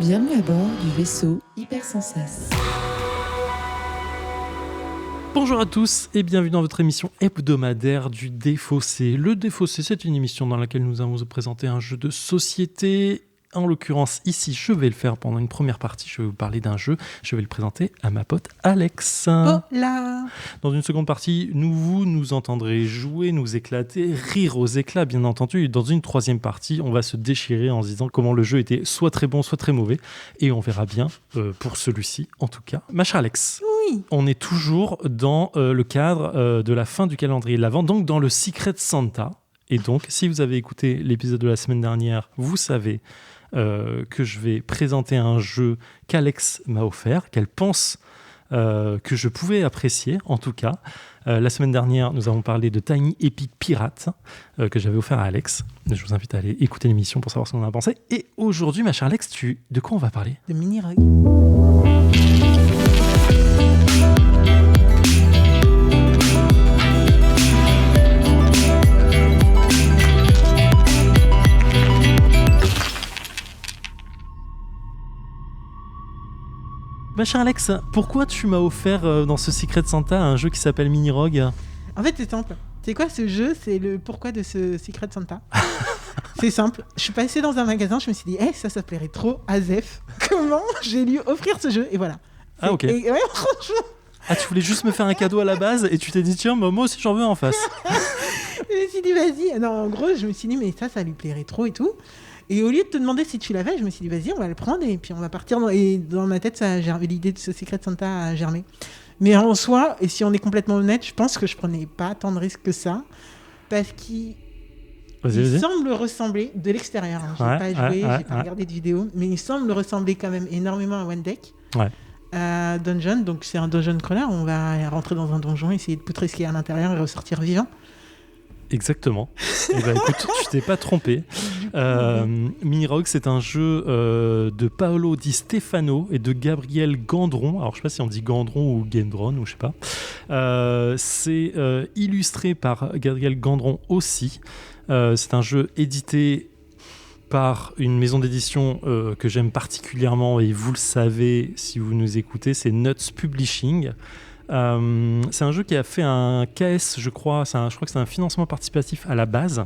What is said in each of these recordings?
Bienvenue à bord du vaisseau Hypersensas. Bonjour à tous et bienvenue dans votre émission hebdomadaire du Défaussé. Le Défaussé, c'est une émission dans laquelle nous allons vous présenter un jeu de société. En l'occurrence, ici, je vais le faire pendant une première partie. Je vais vous parler d'un jeu. Je vais le présenter à ma pote Alex. Hola. Dans une seconde partie, vous nous entendrez jouer, nous éclater, rire aux éclats, bien entendu. Et dans une troisième partie, on va se déchirer en se disant comment le jeu était soit très bon, soit très mauvais. Et on verra bien pour celui-ci, en tout cas. Ma chère Alex, Oui. on est toujours dans le cadre de la fin du calendrier de l'Avent, donc dans le Secret Santa. Et donc, si vous avez écouté l'épisode de la semaine dernière, vous savez que je vais présenter un jeu qu'Alex m'a offert, qu'elle pense que je pouvais apprécier, en tout cas. La semaine dernière, nous avons parlé de Tiny Epic Pirate, que j'avais offert à Alex. Je vous invite à aller écouter l'émission pour savoir ce qu'on en a pensé. Et aujourd'hui, ma chère Alex, de quoi on va parler ? De mini-rug. Ma chère Alex, pourquoi tu m'as offert dans ce Secret Santa un jeu qui s'appelle Mini Rogue ? En fait, c'est simple. C'est quoi ce jeu ? C'est le pourquoi de ce Secret Santa. C'est simple. Je suis passée dans un magasin, je me suis dit, ça plairait trop à Zef. Comment j'ai lui offrir ce jeu ? Et voilà. Ah, ok. Et ouais, franchement. Ah, tu voulais juste me faire un cadeau à la base et tu t'es dit, tiens, moi aussi j'en veux en face. Je me suis dit, vas-y. Non, en gros, je me suis dit, mais ça lui plairait trop et tout. Et au lieu de te demander si tu l'avais, je me suis dit, vas-y, on va le prendre et puis on va partir. Et dans ma tête, ça a germé, l'idée de ce Secret Santa a germé. Mais en soi, et si on est complètement honnête, je pense que je prenais pas tant de risques que ça. Parce qu'il semble ressembler, de l'extérieur, hein, j'ai pas joué, j'ai pas regardé de vidéo, mais il semble ressembler quand même énormément à One Deck. Dungeon, donc c'est un dungeon crawler, on va rentrer dans un donjon, essayer de poutrer ce qu'il y a à l'intérieur et ressortir vivant. Exactement. Et bah écoute, tu t'es pas trompé. Mini Rogue, c'est un jeu de Paolo Di Stefano et de Gabriel Gendron. Alors je sais pas si on dit Gendron ou Gendron ou je sais pas. C'est illustré par Gabriel Gendron aussi. C'est un jeu édité par une maison d'édition que j'aime particulièrement et vous le savez si vous nous écoutez, c'est Nuts Publishing. C'est un jeu qui a fait un KS, je crois que c'est un financement participatif à la base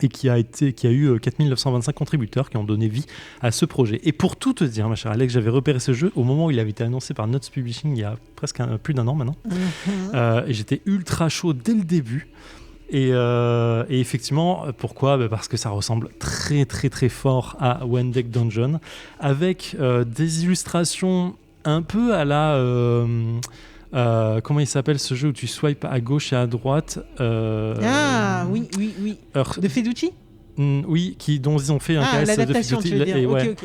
et qui a eu 4925 contributeurs qui ont donné vie à ce projet. Et pour tout te dire, ma chère Alex, j'avais repéré ce jeu au moment où il avait été annoncé par Nuts Publishing il y a presque plus d'un an maintenant. Et j'étais ultra chaud dès le début. Et effectivement, pourquoi ? Parce que ça ressemble très très très fort à One Deck Dungeon avec des illustrations un peu à la... comment il s'appelle ce jeu où tu swipes à gauche et à droite Oui. De Feducci ? Oui, dont ils ont fait un KS l'adaptation, de tu veux dire. et, Ok.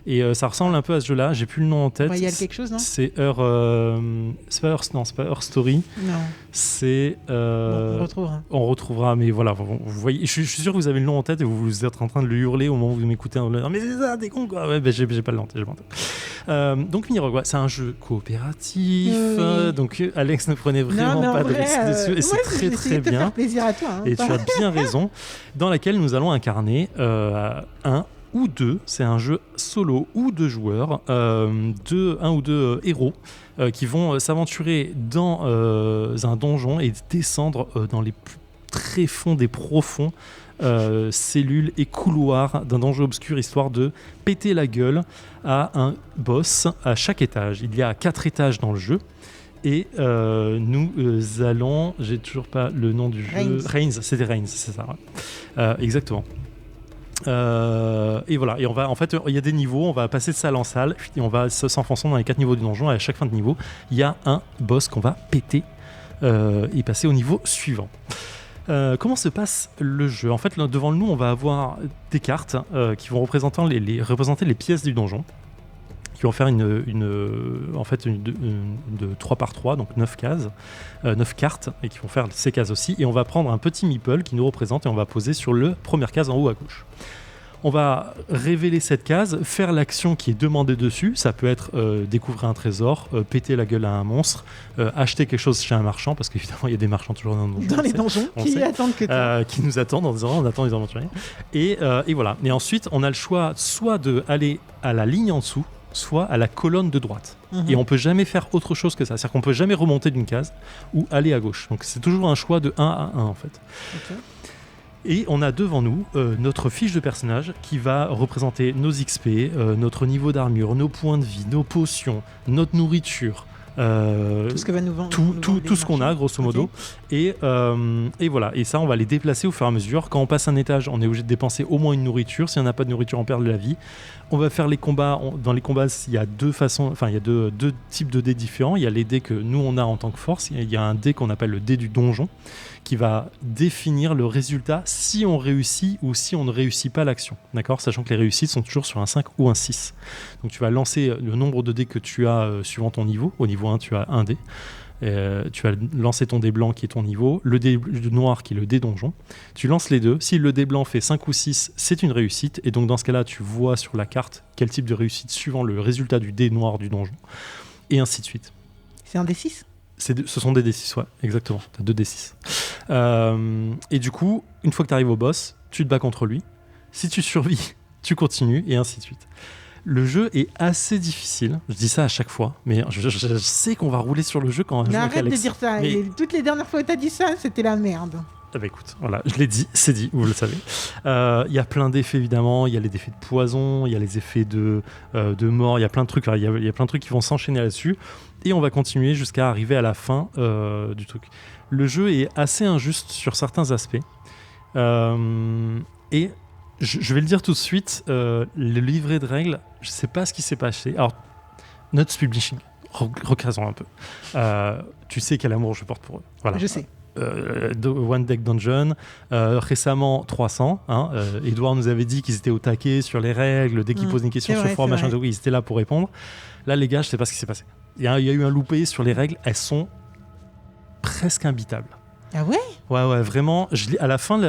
et ça ressemble un peu à ce jeu-là. J'ai plus le nom en tête. Il y a quelque chose, non ? C'est c'est pas Earth Story. Non. C'est. On retrouvera. On retrouvera, mais voilà, vous voyez. Je suis sûr que vous avez le nom en tête et vous êtes en train de le hurler au moment où vous m'écoutez. Mais c'est ça, t'es con quoi. Ouais, j'ai pas le nom en tête. Donc Mini Rogue, c'est un jeu coopératif. Oui. Donc Alex ne prenait vraiment pas de risque dessus et c'est très très bien. Faire plaisir à toi. Hein, et tu as bien raison. Dans laquelle nous allons incarner un ou deux, c'est un jeu solo ou deux joueurs, un ou deux héros qui vont s'aventurer dans un donjon et descendre dans les plus tréfonds des profonds cellules et couloirs d'un donjon obscur, histoire de péter la gueule à un boss à chaque étage. Il y a 4 étages dans le jeu. Et nous allons... J'ai toujours pas le nom du jeu. Reigns, c'était Reigns, c'est ça. Ouais. Exactement. Et voilà. Et on va, en fait, il y a des niveaux. On va passer de salle en salle et on va s'enfoncer dans les 4 niveaux du donjon. Et à chaque fin de niveau, il y a un boss qu'on va péter et passer au niveau suivant. Comment se passe le jeu ? En fait, devant nous, on va avoir des cartes qui vont représenter les pièces du donjon, qui vont faire une de 3 par 3, donc 9 cases, 9 cartes, et qui vont faire ces cases aussi. Et on va prendre un petit meeple qui nous représente et on va poser sur la première case en haut à gauche. On va révéler cette case, faire l'action qui est demandée dessus. Ça peut être découvrir un trésor, péter la gueule à un monstre, acheter quelque chose chez un marchand, parce qu'évidemment, il y a des marchands toujours dans nos donjons. Dans les donjons, qui attendent que toi. Qui nous attendent en disant on attend les aventuriers. Et voilà. Et ensuite, on a le choix soit d'aller à la ligne en dessous, soit à la colonne de droite. Et on peut jamais faire autre chose que ça. C'est-à-dire qu'on peut jamais remonter d'une case ou aller à gauche. Donc c'est toujours un choix de 1 à 1 en fait. Ok. Et on a devant nous notre fiche de personnage qui va représenter nos XP, notre niveau d'armure, nos points de vie, nos potions, notre nourriture. Tout ce que va nous vendre. Tout ce qu'on a, grosso modo. Okay. Et voilà. Et ça, on va les déplacer au fur et à mesure. Quand on passe un étage, on est obligé de dépenser au moins une nourriture. Si on n'a pas de nourriture, on perd de la vie. On va faire les combats. Dans les combats, il y a deux types de dés différents. Il y a les dés que nous, on a en tant que force. Il y a un dé qu'on appelle le dé du donjon, qui va définir le résultat si on réussit ou si on ne réussit pas l'action. D'accord ? Sachant que les réussites sont toujours sur un 5 ou un 6. Donc tu vas lancer le nombre de dés que tu as suivant ton niveau. Au niveau 1, tu as un dé. Tu vas lancer ton dé blanc qui est ton niveau, le dé noir qui est le dé donjon. Tu lances les deux. Si le dé blanc fait 5 ou 6, c'est une réussite. Et donc dans ce cas-là, tu vois sur la carte quel type de réussite suivant le résultat du dé noir du donjon. Et ainsi de suite. C'est un D6 ? Ce sont des D6, ouais, exactement. Tu as 2 D6. Et du coup, une fois que tu arrives au boss, tu te bats contre lui. Si tu survis, tu continues, et ainsi de suite. Le jeu est assez difficile. Je dis ça à chaque fois, mais je sais qu'on va rouler sur le jeu quand on joue avec Alex. Arrête de Alex. dire ça. Mais... Toutes les dernières fois où tu as dit ça, c'était la merde. Ah bah écoute, voilà, je l'ai dit, c'est dit, vous le savez. Il y a plein d'effets évidemment, il y a les effets de poison, il y a les effets de mort, il y a plein de trucs, il y a plein de trucs qui vont s'enchaîner là-dessus. Et on va continuer jusqu'à arriver à la fin du truc. Le jeu est assez injuste sur certains aspects. Et je vais le dire tout de suite, le livret de règles, je ne sais pas ce qui s'est passé. Alors, Notes Publishing, recrasons un peu. Tu sais quel amour je porte pour eux. Voilà. Je sais. One Deck Dungeon, récemment 300. Edouard nous avait dit qu'ils étaient au taquet sur les règles, dès qu'ils posent une question sur le forum, machin, ils étaient là pour répondre. Là, les gars, je ne sais pas ce qui s'est passé. Il y a eu un loupé sur les règles, elles sont presque imbitables. Ah ouais ? Ouais, vraiment. À la fin,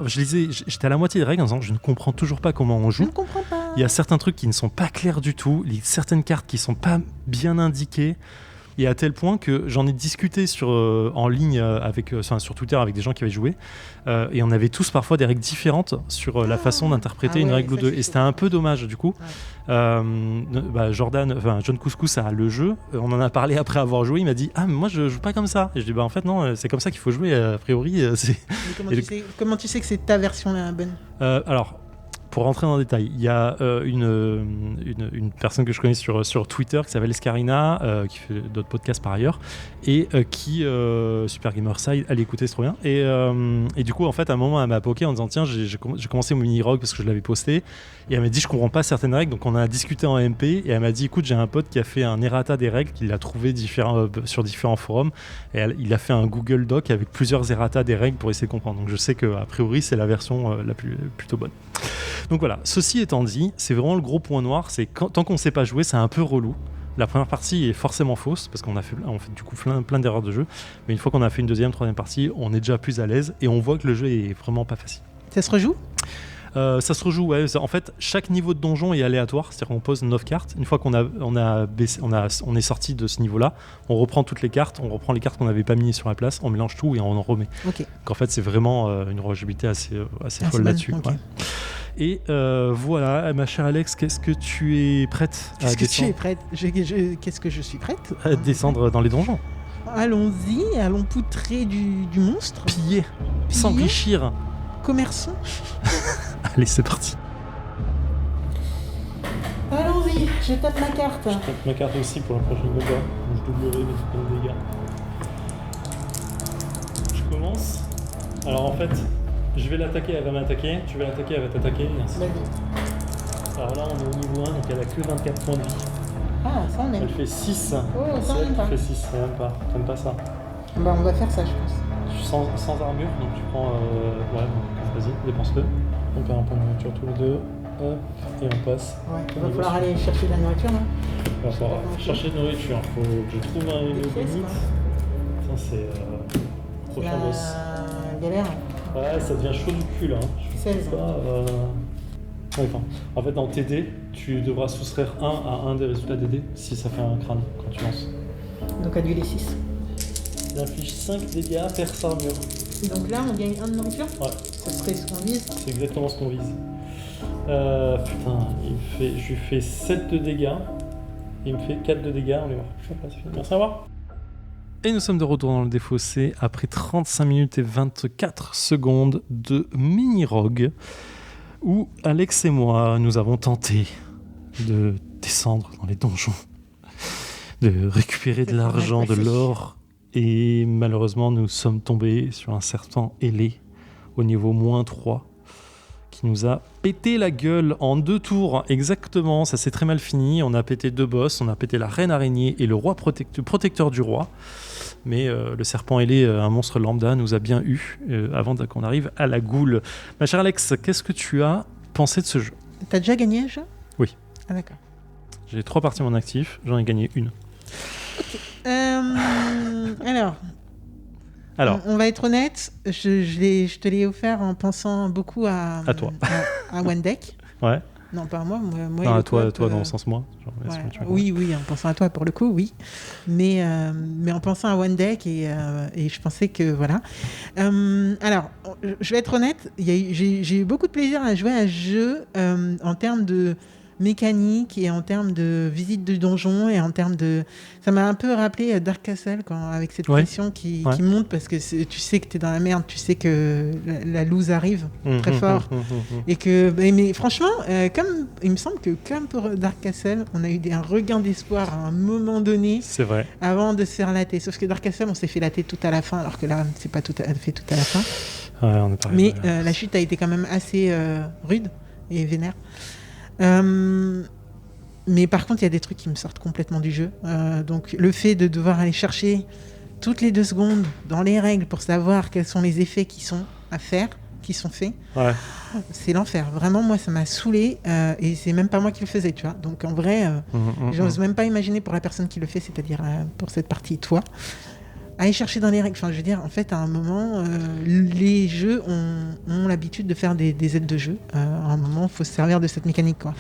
j'étais à la moitié des règles en disant je ne comprends toujours pas comment on joue. Je ne comprends pas. Il y a certains trucs qui ne sont pas clairs du tout, certaines cartes qui ne sont pas bien indiquées. Et à tel point que j'en ai discuté en ligne sur Twitter avec des gens qui avaient joué. Et on avait tous parfois des règles différentes sur la façon d'interpréter une règle ou deux. Et c'était un peu dommage du coup. Ouais. John Couscous a le jeu. On en a parlé après avoir joué. Il m'a dit mais moi je joue pas comme ça. Et je dis en fait non, c'est comme ça qu'il faut jouer. A priori, c'est. Comment tu sais que c'est ta version la bonne ? Alors. Pour rentrer dans le détail, il y a une personne que je connais sur Twitter qui s'appelle Escarina, qui fait d'autres podcasts par ailleurs, et qui, Super Gamerside, allez écouter, c'est trop bien. Et du coup, en fait, à un moment, elle m'a poké en disant tiens, j'ai commencé mon mini-rogue parce que je l'avais posté, et elle m'a dit je comprends pas certaines règles, donc on a discuté en MP, et elle m'a dit écoute, j'ai un pote qui a fait un errata des règles, qu'il a trouvé sur différents forums, et il a fait un Google Doc avec plusieurs errata des règles pour essayer de comprendre. Donc je sais qu'a priori, c'est la version plutôt bonne. Donc voilà, ceci étant dit, c'est vraiment le gros point noir, c'est tant qu'on ne sait pas jouer, c'est un peu relou. La première partie est forcément fausse, parce qu'on fait du coup plein d'erreurs de jeu, mais une fois qu'on a fait une deuxième, troisième partie, on est déjà plus à l'aise, et on voit que le jeu est vraiment pas facile. Ça se rejoue ? Ça se rejoue, ouais. En fait, chaque niveau de donjon est aléatoire, c'est-à-dire qu'on pose 9 cartes. Une fois qu'on est sorti de ce niveau-là, on reprend toutes les cartes, on reprend les cartes qu'on n'avait pas mises sur la place, on mélange tout et on en remet. Okay. Donc en fait, c'est vraiment une rejouabilité assez folle là-dessus. Okay. Ouais. Et voilà, ma chère Alex, qu'est-ce que tu es prête à descendre ? Qu'est-ce que je suis prête à descendre dans les donjons ? Allons-y, allons poutrer du monstre. Piller, s'enrichir. Commerçons. Allez, c'est parti. Allons-y, je tape ma carte. Je tape ma carte aussi pour la prochaine combat. Je doublerai mes dégâts. Je commence. Alors en fait, je vais l'attaquer, elle va m'attaquer. Tu vas l'attaquer, elle va t'attaquer. Et ainsi de suite. Alors là, on est au niveau 1, donc elle a que 24 points de vie. Ah, ça on aime. Elle fait 6. Oh, ça on aime pas. Elle fait 6, ça n'aime pas. T'aimes pas ça ? Bah, on va faire ça, je pense. Sans armure, donc tu prends. Vas-y, dépense-le. On perd un point de nourriture tous les deux. Hop, et on passe. Ouais, il va falloir aller chercher de la nourriture, là. Il va falloir chercher de la nourriture. Faut que je trouve un limite. Ça, c'est. Prochain boss. Galère. Ouais, ça devient chaud du cul là. 16. Pas, Enfin, en fait, dans tes dés, tu devras soustraire 1 à 1 des résultats des dés si ça fait un crâne quand tu lances. Donc aduler 6. Il inflige 5 dégâts per armure. Donc là, on gagne 1 de nourriture. Ouais. Ça serait ce qu'on vise. C'est exactement ce qu'on vise. Putain, je lui fais 7 de dégâts. Il me fait 4 de dégâts. On est mort. Merci, au revoir. Et nous sommes de retour dans le défaussé après 35 minutes et 24 secondes de mini-rogue où Alex et moi, nous avons tenté de descendre dans les donjons, de récupérer de l'argent, de l'or, et malheureusement, nous sommes tombés sur un serpent ailé au niveau -3 qui nous a pété la gueule en 2 tours, exactement. Ça s'est très mal fini. On a pété 2 boss, on a pété la reine araignée et le roi protecteur du roi. Mais le serpent ailé, un monstre lambda, nous a bien eu avant qu'on arrive à la goule. Ma chère Alex, qu'est-ce que tu as pensé de ce jeu ? T'as déjà gagné un jeu ? Oui. Ah d'accord. J'ai 3 parties en actif, j'en ai gagné 1. Alors, on va être honnête, je te l'ai offert en pensant beaucoup à toi. à One Deck. Ouais. Non, pas à moi. Moi Non, et à toi, Coop, dans le sens moi. Genre, ouais. Oui, en pensant à toi pour le coup, oui. Mais en pensant à One Deck et je pensais que voilà. Alors, je vais être honnête, j'ai eu beaucoup de plaisir à jouer à ce jeu en termes de mécanique et en termes de visite de donjon et en termes de... Ça m'a un peu rappelé Dark Castle avec cette pression qui monte parce que tu sais que t'es dans la merde, tu sais que la loose arrive très fort et que... Mais franchement, comme il me semble que comme pour Dark Castle, on a eu un regain d'espoir à un moment donné. C'est vrai. Avant de se faire latter. Sauf que Dark Castle, on s'est fait latter tout à la fin alors que là, c'est pas fait tout à la fin. Ouais, on est pas mais la chute a été quand même assez rude et vénère. Mais par contre, il y a des trucs qui me sortent complètement du jeu. Donc, le fait de devoir aller chercher toutes les 2 secondes dans les règles pour savoir quels sont les effets qui sont à faire, qui sont faits, c'est l'enfer. Vraiment, moi, ça m'a saoulé et c'est même pas moi qui le faisais, tu vois. Donc, en vrai, j'ose même pas imaginer pour la personne qui le fait, c'est-à-dire pour cette partie, toi, aller chercher dans les règles. Enfin, je veux dire, en fait, à un moment, les jeux ont l'habitude de faire des aides de jeu. À un moment, il faut se servir de cette mécanique, quoi.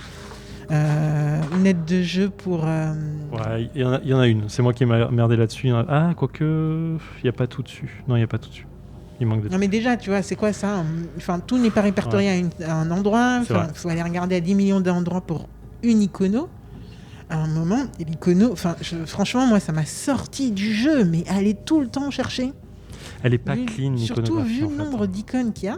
Une aide de jeu pour... Ouais, il y en a une. C'est moi qui ai merdé là-dessus. Ah, quoique, il n'y a pas tout dessus. Non, il n'y a pas tout dessus. Il manque de... Non, mais déjà, tu vois, c'est quoi ça ? Enfin, tout n'est pas répertorié à un endroit. Il faut aller regarder à 10 millions d'endroits pour une icono. À un moment, l'icono, franchement, moi, ça m'a sorti du jeu, mais aller tout le temps chercher. Elle est pas clean, l'iconographie. Surtout vu le nombre d'icônes qu'il y a.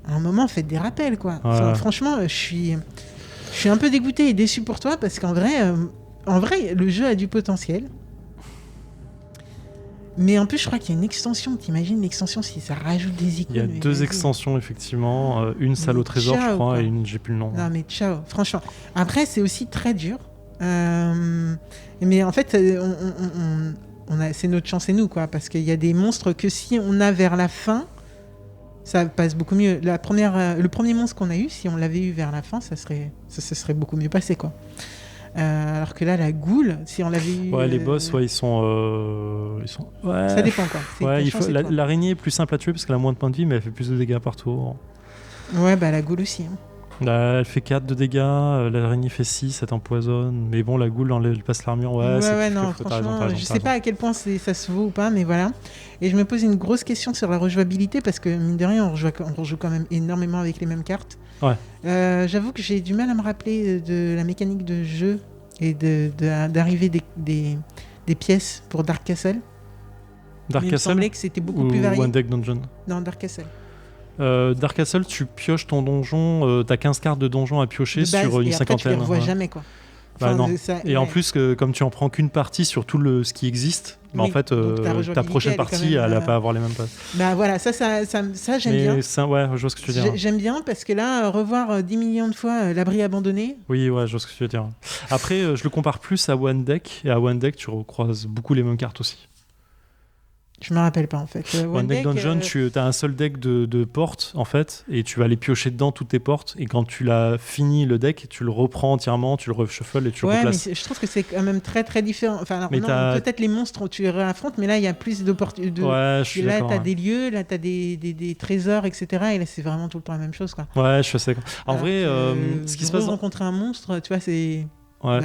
À un moment, faites des rappels, quoi. Franchement, je suis un peu dégoûté et déçu pour toi parce qu'en vrai, le jeu a du potentiel. Mais en plus, je crois qu'il y a une extension. T'imagines l'extension si ça rajoute des icônes. Il y a 2 extensions, effectivement. Une salle au trésor, je crois, et une, j'ai plus le nom. Non, mais ciao, franchement. Après, c'est aussi très dur. Mais en fait, c'est notre chance et nous, quoi. Parce qu'il y a des monstres que si on a vers la fin, ça passe beaucoup mieux. Le premier monstre qu'on a eu, si on l'avait eu vers la fin, ça serait beaucoup mieux passé, quoi. Alors que là, la goule, si on l'avait eu... Ouais, les boss, ils sont... Ouais. Ça dépend, quoi. Ouais, l'araignée est plus simple à tuer parce qu'elle a moins de points de vie, mais elle fait plus de dégâts par tour. Ouais, bah la goule aussi. Elle fait 4 de dégâts, l'araignée fait 6, elle t'empoisonne. Mais bon, la goule, elle passe l'armure. Ouais, non, franchement, je sais pas à quel point ça se vaut ou pas, mais voilà. Et je me pose une grosse question sur la rejouabilité parce que, mine de rien, on rejoue quand même énormément avec les mêmes cartes. Ouais. J'avoue que j'ai du mal à me rappeler de la mécanique de jeu et d'arrivée des pièces pour Dark Castle. Dark Castle, il me semblait que c'était beaucoup plus varié. One Deck Dungeon. Non, Dark Castle. Dark Castle, tu pioches ton donjon, t'as 15 cartes de donjon à piocher sur une cinquantaine. Après, tu les revois jamais, quoi. Bah non. Et en plus, comme tu en prends qu'une partie sur tout ce qui existe, en fait, ta prochaine partie, elle va pas avoir les mêmes passes. Bah voilà, ça j'aime bien. Ouais, je vois ce que tu veux dire. J'aime bien parce que là, revoir 10 millions de fois l'abri abandonné. Oui, ouais, je vois ce que tu veux dire. Après, je le compare plus à One Deck, et à One Deck, tu recroises beaucoup les mêmes cartes aussi. Je me rappelle pas en fait. One Deck Dungeon, tu as un seul deck de portes en fait, et tu vas aller piocher dedans toutes tes portes, et quand tu l'as fini le deck, tu le reprends entièrement, tu le reshuffles et tu le replaces. Mais je trouve que c'est quand même très très différent. Enfin, alors, Mais peut-être les monstres tu les réaffrontes, mais là il y a plus d'opportunités. Ouais, je suis là d'accord. T'as des lieux, là t'as des trésors, etc. Et là c'est vraiment tout le temps la même chose, quoi. Ouais, je suis assez d'accord. En vrai, ce qui se passe. Rencontrer un monstre, tu vois, c'est. Ouais.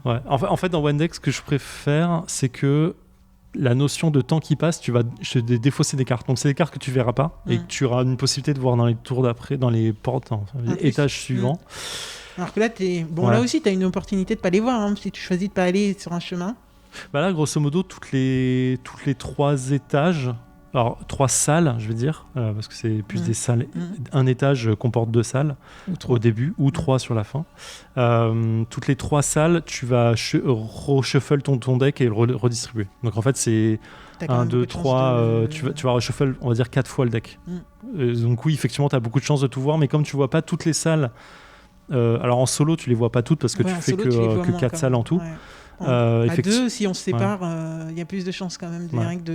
Ouais. En fait, dans One Deck, ce que je préfère, c'est que la notion de temps qui passe, tu vas défausser des cartes. Donc, c'est des cartes que tu verras pas et que tu auras une possibilité de voir dans les tours d'après, dans les portes, les étages suivants. Alors que là, là aussi, tu as une opportunité de pas les voir. Hein, si tu choisis de pas aller sur un chemin. Bah là, grosso modo, toutes les 3 étages. Alors, 3 salles, je veux dire, parce que c'est plus des salles. Un étage comporte 2 salles au début, ou 3 sur la fin. Toutes les 3 salles, tu vas reshuffle ton deck et le redistribuer. Donc, en fait, c'est 1, 2, 3. Tu vas reshuffle, on va dire, 4 fois le deck. Donc, oui, effectivement, tu as beaucoup de chances de tout voir, mais comme tu vois pas toutes les salles, alors en solo, tu les vois pas toutes parce que tu fais que 4 salles en tout. Ouais. À 2, si on se sépare, y a plus de chances quand même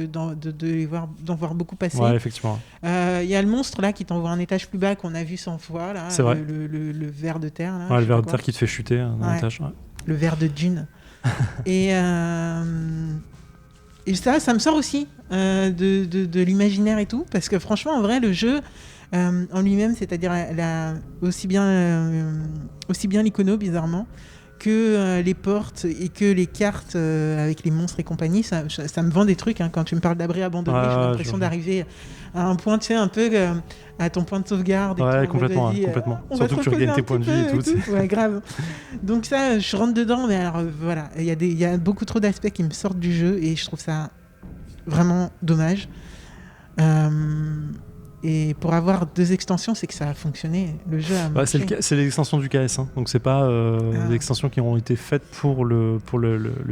d'en voir beaucoup passer. Ouais, effectivement. Y a le monstre là qui t'envoie un étage plus bas qu'on a vu 100 fois. Là, c'est vrai. Le ver de terre. Là, le ver de terre qui te fait chuter un étage. Ouais. Le ver de dune. et ça me sort aussi de l'imaginaire et tout. Parce que franchement, en vrai, le jeu en lui-même, c'est-à-dire aussi bien l'icono, bizarrement, que les portes et que les cartes avec les monstres et compagnie, ça me vend des trucs. Hein. Quand tu me parles d'abri abandonné, j'ai l'impression d'arriver à un point, tu sais, un peu à ton point de sauvegarde. Ouais, complètement. Surtout que tu regagnes tes points de vie et tout. Ouais, grave. Donc ça, je rentre dedans, mais alors voilà, il y a beaucoup trop d'aspects qui me sortent du jeu et je trouve ça vraiment dommage. Et pour avoir 2 extensions, c'est que ça a fonctionné. Le jeu a marché. C'est l'extension du KS, hein. Donc c'est pas des extensions qui ont été faites pour le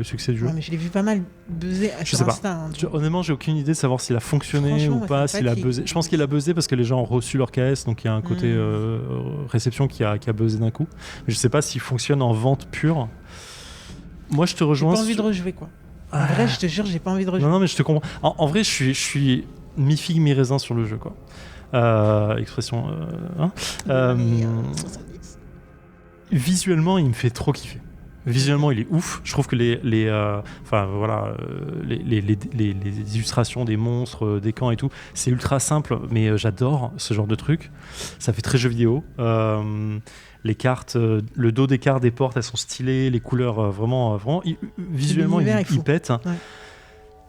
succès du jeu. Ouais, mais je l'ai vu pas mal buzzer sur Insta. Hein, honnêtement, j'ai aucune idée de savoir s'il a fonctionné ou pas, s'il a buzzé. Je pense qu'il a buzzé parce que les gens ont reçu leur KS, donc il y a un côté réception qui a buzzé d'un coup. Mais je sais pas s'il fonctionne en vente pure. Moi, je te rejoins. J'ai pas envie de rejouer, quoi. En vrai, je te jure, j'ai pas envie de rejouer. Non, mais je te comprends. En vrai, je suis mi-figue, mi-raisin sur le jeu, quoi. Expression. Visuellement, il me fait trop kiffer. Visuellement, il est ouf. Je trouve que les illustrations des monstres, des camps et tout, c'est ultra simple, mais j'adore ce genre de truc. Ça fait très jeu vidéo. Les cartes, le dos des cartes des portes, elles sont stylées. Les couleurs, vraiment, visuellement, ils pètent. Ouais.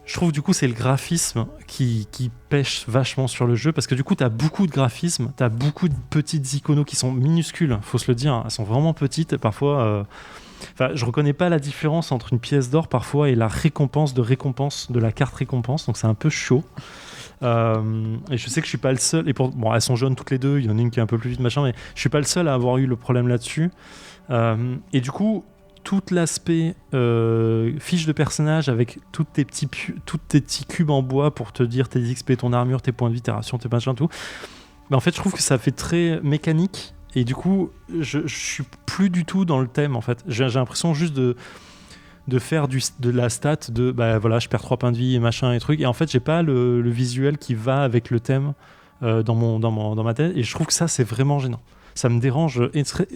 Je trouve du coup c'est le graphisme qui pêche vachement sur le jeu parce que du coup t'as beaucoup de graphismes, t'as beaucoup de petites iconos qui sont minuscules, faut se le dire, elles sont vraiment petites. Parfois, je reconnais pas la différence entre une pièce d'or parfois et la récompense de la carte récompense, donc c'est un peu chaud. Et je sais que je suis pas le seul. Et bon, elles sont jaunes toutes les deux, il y en a une qui est un peu plus vite machin, mais je suis pas le seul à avoir eu le problème là-dessus. Et du coup. Tout l'aspect fiche de personnage avec tous tes petits cubes en bois pour te dire tes XP, ton armure, tes points de vie, tes rations, tes machins, tout. Mais en fait, je trouve que ça fait très mécanique et du coup, je suis plus du tout dans le thème en fait. J'ai l'impression juste de faire de la stat de voilà, je perds 3 points de vie et machin et trucs. Et en fait, j'ai pas le visuel qui va avec le thème dans ma tête et je trouve que ça, c'est vraiment gênant. Ça me dérange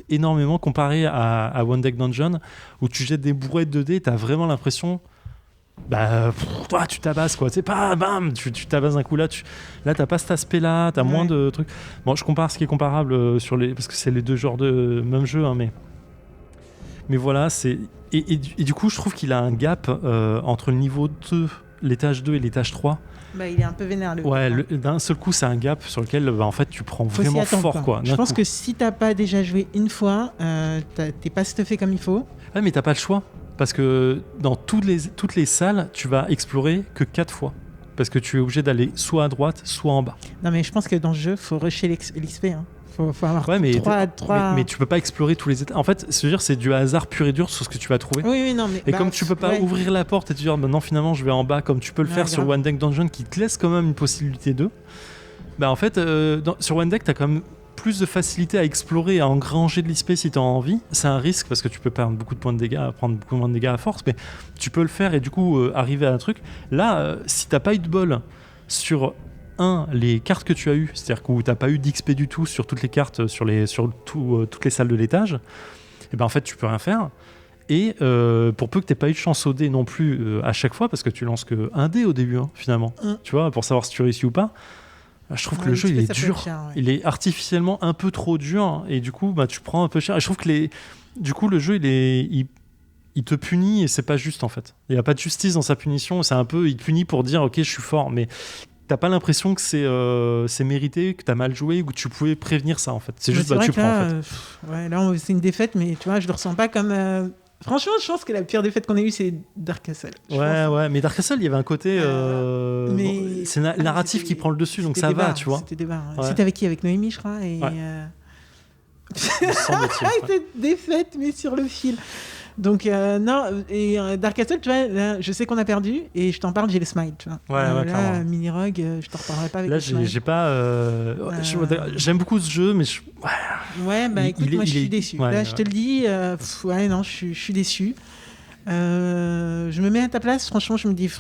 énormément comparé à One Deck Dungeon où tu jettes des bourrettes de dés, t'as vraiment l'impression toi tu tabasses quoi, c'est pas bam, tu tabasses un coup là, t'as pas cet aspect là, t'as moins de trucs. Bon, je compare ce qui est comparable parce que c'est les 2 genres de même jeu, hein, mais voilà, c'est et du coup je trouve qu'il a un gap entre le niveau 2, l'étage 2 et l'étage 3. Il est un peu vénère d'un seul coup c'est un gap sur lequel en fait tu prends vraiment fort quoi. Je pense que si t'as pas déjà joué une fois, t'es pas stuffé comme il faut. Ouais, mais t'as pas le choix parce que dans toutes les salles tu vas explorer que 4 fois parce que tu es obligé d'aller soit à droite soit en bas. Non mais je pense que dans le jeu faut rusher l'XP, hein. Faut avoir mais tu peux pas explorer tous les états. En fait, c'est du hasard pur et dur sur ce que tu vas trouver. Oui, non, mais comme tu peux pas ouvrir la porte et te dire non, finalement je vais en bas comme tu peux le faire sur One Deck Dungeon qui te laisse quand même une possibilité de. En fait, sur One Deck t'as quand même plus de facilité à explorer, à engranger de l'XP si tu as envie. C'est un risque parce que tu peux perdre beaucoup de points de dégâts, prendre beaucoup moins de dégâts à force, mais tu peux le faire et du coup arriver à un truc. Là, si t'as pas eu de bol sur les cartes que tu as eues, c'est-à-dire que t'as pas eu d'XP du tout sur toutes les cartes, sur toutes les salles de l'étage, et ben en fait tu peux rien faire. Et pour peu que t'aies pas eu de chance au dé non plus à chaque fois, parce que tu lances que un dé au début finalement, tu vois, pour savoir si tu réussis ou pas. Je trouve que le jeu il est dur, il est artificiellement un peu trop dur et du coup tu prends un peu cher. Et je trouve que du coup le jeu il te punit et c'est pas juste en fait. Il y a pas de justice dans sa punition, c'est un peu il te punit pour dire ok je suis fort, mais t'as pas l'impression que c'est mérité, que t'as mal joué ou que tu pouvais prévenir ça en fait. C'est juste tu prends en fait. Là c'est une défaite, mais tu vois je le ressens pas comme. Franchement, je pense que la pire défaite qu'on ait eue, c'est Dark Castle. Ouais, mais Dark Castle, il y avait un côté. C'est narratif qui prend le dessus, donc ça va, tu vois. C'était des barres. Ouais. C'était avec qui ? Avec Noémie, je crois. Et Cette défaite, mais sur le fil. Donc, non, et Dark Castle, tu vois, là, je sais qu'on a perdu, et je t'en parle, j'ai le smile, tu vois. Là, clairement. Mini Rogue, je t'en reparlerai pas avec là, le smile. j'ai pas. J'aime beaucoup ce jeu, mais. Écoute, moi, je suis déçu. Là, je te le dis, je suis déçu. Je me mets à ta place, franchement, je me dis,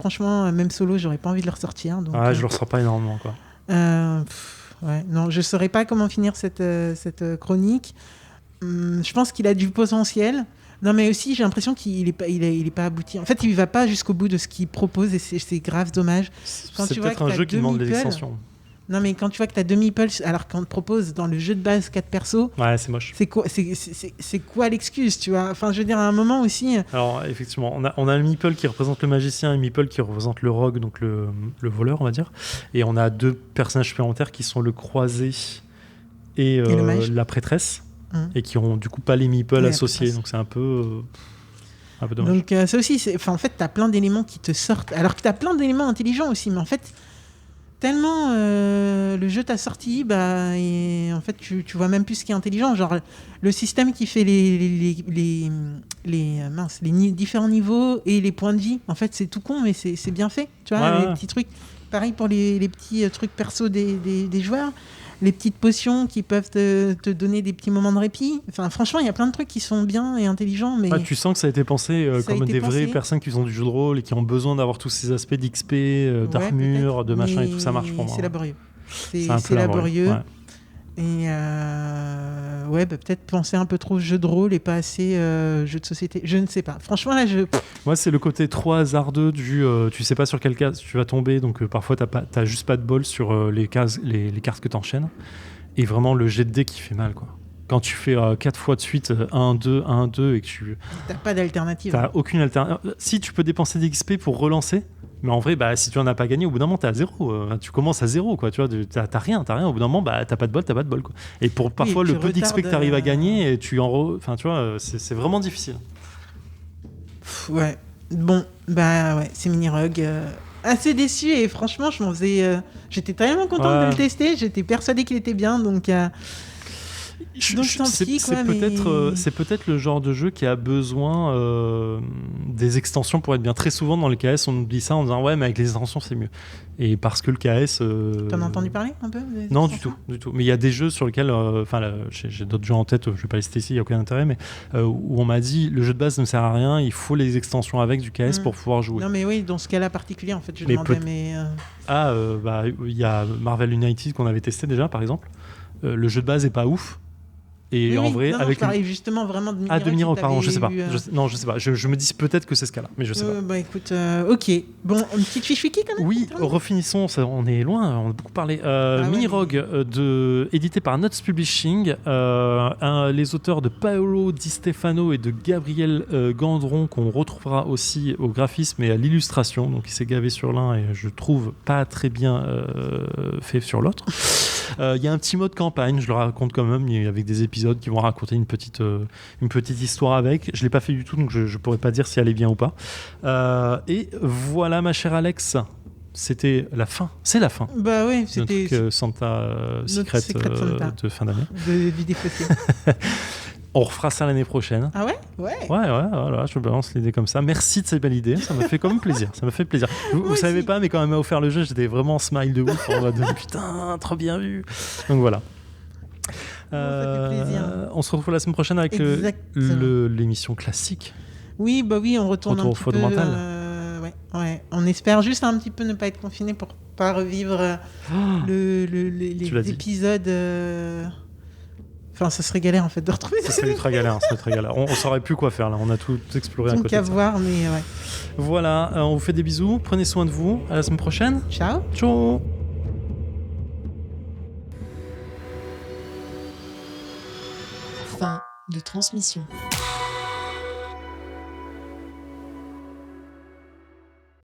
même solo, j'aurais pas envie de le ressortir. Donc, je le ressens pas énormément, quoi. Non, je saurais pas comment finir cette chronique. Je pense qu'il a du potentiel. Non, mais aussi, j'ai l'impression qu'il est pas abouti. En fait, il va pas jusqu'au bout de ce qu'il propose et c'est grave dommage. C'est peut-être un jeu qui demande des extensions. Non, mais quand tu vois que tu as 2 meeples alors qu'on te propose dans le jeu de base 4 persos, c'est moche. C'est quoi l'excuse, tu vois ? Enfin, je veux dire, à un moment aussi. Alors, effectivement, on a le meeple qui représente le magicien et le meeple qui représente le rogue, donc le voleur, on va dire. Et on a 2 personnages supplémentaires qui sont le croisé et la prêtresse. Et qui ont du coup pas les meeples associés, donc c'est un peu dommage. Donc ça aussi, en fait, t'as plein d'éléments qui te sortent, alors que t'as plein d'éléments intelligents aussi, mais en fait, tellement le jeu t'a sorti, et en fait, tu vois même plus ce qui est intelligent, genre le système qui fait les différents niveaux et les points de vie, en fait, c'est tout con, mais c'est bien fait, tu vois, les petits trucs. Pareil pour les petits trucs perso des joueurs. Les petites potions qui peuvent te donner des petits moments de répit. Enfin, franchement, il y a plein de trucs qui sont bien et intelligents. Mais tu sens que ça a été pensé comme des vraies personnes qui font du jeu de rôle et qui ont besoin d'avoir tous ces aspects d'XP, d'armure, de machin, et tout ça marche pour moi. C'est laborieux. C'est laborieux. Ouais. Et peut-être penser un peu trop jeu de rôle et pas assez jeu de société. Je ne sais pas. Franchement, là, moi, c'est le côté trop hasardeux du tu sais pas sur quelle case tu vas tomber, donc parfois t'as juste pas de bol sur les cartes que t'enchaînes. Et vraiment le jet de dés qui fait mal, quoi. Quand tu fais 4 fois de suite 1-2, 1-2 et que t'as pas d'alternative. T'as aucune alternative. Si tu peux dépenser des XP pour relancer. Mais en vrai, si tu en as pas gagné, au bout d'un moment, t'es à 0. Tu commences à 0, quoi. Tu vois, t'as rien. Au bout d'un moment, t'as pas de bol, quoi. Et pour parfois, le peu d'XP que t'arrives à gagner, et tu vois, c'est vraiment difficile. Ouais. Bon, c'est Mini Rogue. Assez déçu, et franchement, je m'en faisais. J'étais tellement contente de le tester. J'étais persuadée qu'il était bien, donc. C'est peut-être le genre de jeu qui a besoin des extensions pour être bien. Très souvent dans le KS on oublie ça en disant mais avec les extensions c'est mieux, et parce que le KS T'en as entendu parler un peu non du tout, mais il y a des jeux sur lesquels j'ai d'autres jeux en tête, je vais pas les citer ici, il n'y a aucun intérêt, mais où on m'a dit le jeu de base ne sert à rien, il faut les extensions avec du KS pour pouvoir jouer. Non mais oui, dans ce cas-là particulier en fait je demandais il y a Marvel United qu'on avait testé déjà par exemple, le jeu de base est pas ouf. Et en vrai, je parlais justement vraiment de Mini Rogue. De Mini Rogue, pardon, je sais pas. Je sais pas. Je me dis peut-être que c'est ce cas-là, mais je sais pas. Écoute, ok. Bon, une petite fiche wiki quand même. Oui, refinissons. On est loin, on a beaucoup parlé. Mini Rogue, édité par Nuts Publishing. Les auteurs de Paolo Di Stefano et de Gabriel Gandron, qu'on retrouvera aussi au graphisme et à l'illustration. Donc il s'est gavé sur l'un et je trouve pas très bien fait sur l'autre. Il y a un petit mode campagne, je le raconte quand même, avec des épisodes qui vont raconter une petite histoire avec. Je l'ai pas fait du tout, donc je pourrais pas dire si elle est bien ou pas. Et voilà, ma chère Alex, c'était la fin. C'est la fin. Bah oui, c'était notre Santa Secret Santa de fin d'année. Du défaussé. On refera ça l'année prochaine. Ah ouais ? Ouais. Voilà, je balance l'idée comme ça. Merci de cette belle idée, ça m'a fait quand même plaisir. Vous savez pas, mais quand elle m'a offert le jeu, j'étais vraiment smile de ouf. En mode putain, trop bien vu. Donc voilà. Ça fait plaisir. On se retrouve la semaine prochaine avec l'émission classique. Oui, bah oui, on retourne Retour un au petit peu. fondamental. Ouais. On espère juste un petit peu ne pas être confiné pour pas revivre les épisodes. Enfin, ça serait galère en fait de retrouver. Ça serait ultra galère. On saurait plus quoi faire là. On a tout exploré à côté. Donc à de ça. voir, mais ouais. Voilà, on vous fait des bisous. Prenez soin de vous. À la semaine prochaine. Ciao. Ciao. Fin de transmission.